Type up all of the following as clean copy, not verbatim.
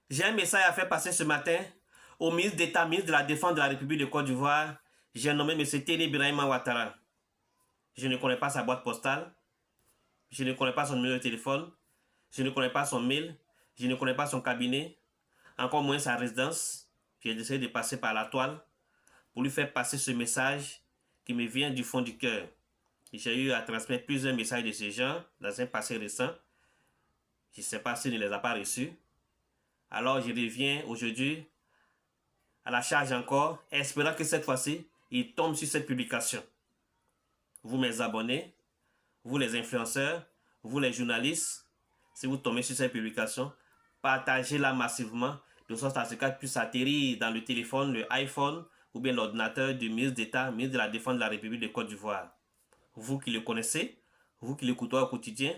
J'ai un message à faire passer ce matin au ministre d'État, ministre de la Défense de la République de Côte d'Ivoire. J'ai nommé M. Téné Birahima Ouattara. Je ne connais pas sa boîte postale. Je ne connais pas son numéro de téléphone. Je ne connais pas son mail. Je ne connais pas son cabinet. Encore moins sa résidence. J'ai décidé de passer par la toile pour lui faire passer ce message qui me vient du fond du cœur. J'ai eu à transmettre plusieurs messages de ces gens dans un passé récent. Je ne sais pas s'il ne les a pas reçus. Alors je reviens aujourd'hui à la charge encore, espérant que cette fois-ci, il tombe sur cette publication. Vous mes abonnés, vous les influenceurs, vous les journalistes, si vous tombez sur cette publication, partagez-la massivement, de sorte à ce qu'elle puisse atterrir dans le téléphone, le iPhone, ou bien l'ordinateur du ministre d'État, ministre de la Défense de la République de Côte d'Ivoire. Vous qui le connaissez, vous qui l'écoutez au quotidien,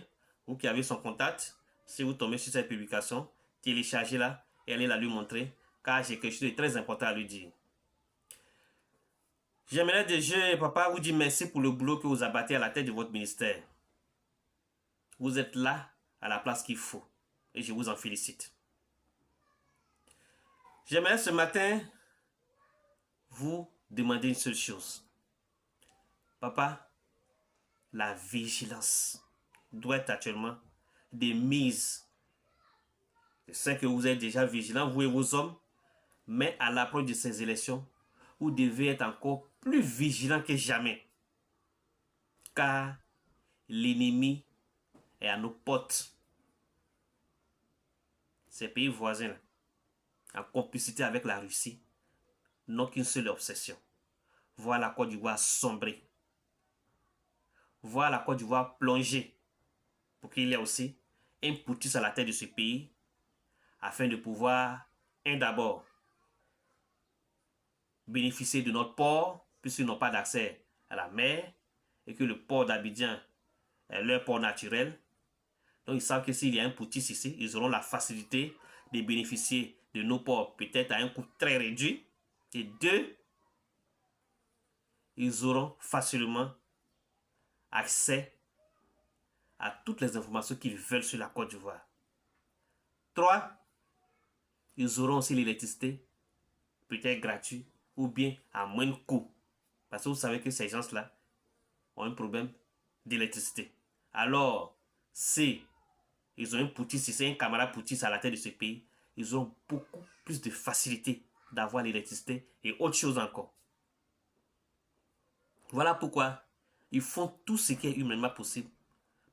vous qui avez son contact, si vous tombez sur cette publication, téléchargez-la et allez la lui montrer, car j'ai quelque chose de très important à lui dire. J'aimerais déjà, papa, vous dire merci pour le boulot que vous abattez à la tête de votre ministère. Vous êtes là, à la place qu'il faut, et je vous en félicite. J'aimerais ce matin vous demander une seule chose. Papa, la vigilance doit être actuellement des mises. Je sais que vous êtes déjà vigilants, vous et vos hommes, mais à l'approche de ces élections, vous devez être encore plus vigilants que jamais. Car l'ennemi est à nos portes. Ces pays voisins, en complicité avec la Russie, n'ont qu'une seule obsession. Voir la Côte d'Ivoire sombrer. Voir la Côte d'Ivoire plonger. Pour qu'il y ait aussi un putschiste à la tête de ce pays, afin de pouvoir, d'abord, bénéficier de notre port, puisqu'ils n'ont pas d'accès à la mer, et que le port d'Abidjan est leur port naturel. Donc ils savent que s'il y a un putschiste ici, ils auront la facilité de bénéficier de nos ports, peut-être à un coût très réduit. Et deux, ils auront facilement accès à toutes les informations qu'ils veulent sur la Côte d'Ivoire. 3, ils auront aussi l'électricité, peut-être gratuite, ou bien à moindre coût. Parce que vous savez que ces gens-là ont un problème d'électricité. Alors, si ils ont un putschiste, si c'est un camarade putschiste à la tête de ce pays, ils ont beaucoup plus de facilité d'avoir l'électricité et autre chose encore. Voilà pourquoi ils font tout ce qui est humainement possible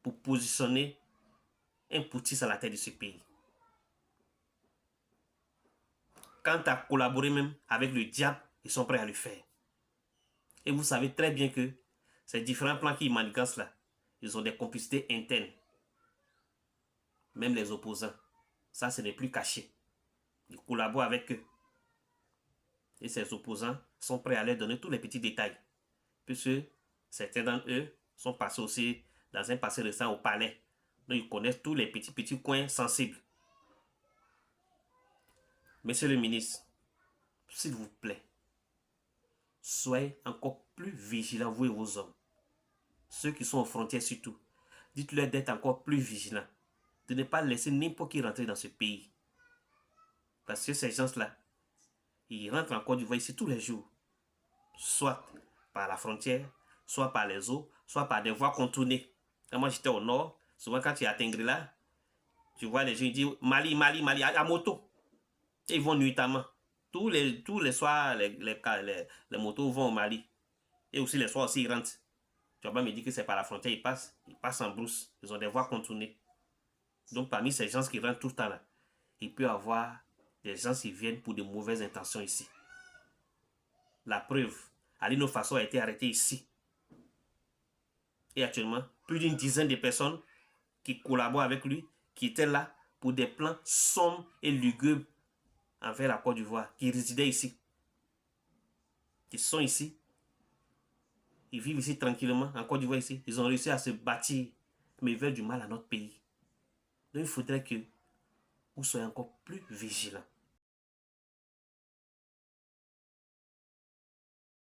pour positionner un putschiste à la tête de ce pays. Quant à collaborer même avec le diable, ils sont prêts à le faire. Et vous savez très bien que ces différents plans qui manigancent là, ils ont des complicités internes. Même les opposants. Ça, ce n'est plus caché. Ils collaborent avec eux. Et ces opposants sont prêts à leur donner tous les petits détails. Puisque certains d'entre eux sont passés aussi dans un passé récent au palais. Donc ils connaissent tous les petits coins sensibles. Monsieur le ministre, s'il vous plaît, soyez encore plus vigilants, vous et vos hommes. Ceux qui sont aux frontières surtout, dites-leur d'être encore plus vigilants. De ne pas laisser n'importe qui rentrer dans ce pays. Parce que ces gens-là, ils rentrent en Côte d'Ivoire ici tous les jours. Soit par la frontière, soit par les eaux, soit par des voies contournées. Quand moi j'étais au nord, souvent quand tu es à Tengrila, tu vois les gens, ils disent Mali, Mali, Mali, à moto. Et ils vont nuitamment. Tous les soirs, les motos vont au Mali. Et aussi les soirs aussi, ils rentrent. Tu vas pas me dire que c'est par la frontière, ils passent en brousse. Ils ont des voies contournées. Donc parmi ces gens qui rentrent tout le temps là, il peut y avoir des gens qui viennent pour de mauvaises intentions ici. La preuve, Alino Faso a été arrêté ici. Et actuellement, plus d'une dizaine de personnes qui collaborent avec lui, qui étaient là pour des plans sombres et lugubres envers la Côte d'Ivoire, qui résidaient ici. Qui sont ici. Ils vivent ici tranquillement, en Côte d'Ivoire ici. Ils ont réussi à se bâtir, mais ils veulent du mal à notre pays. Donc il faudrait que vous soyez encore plus vigilants.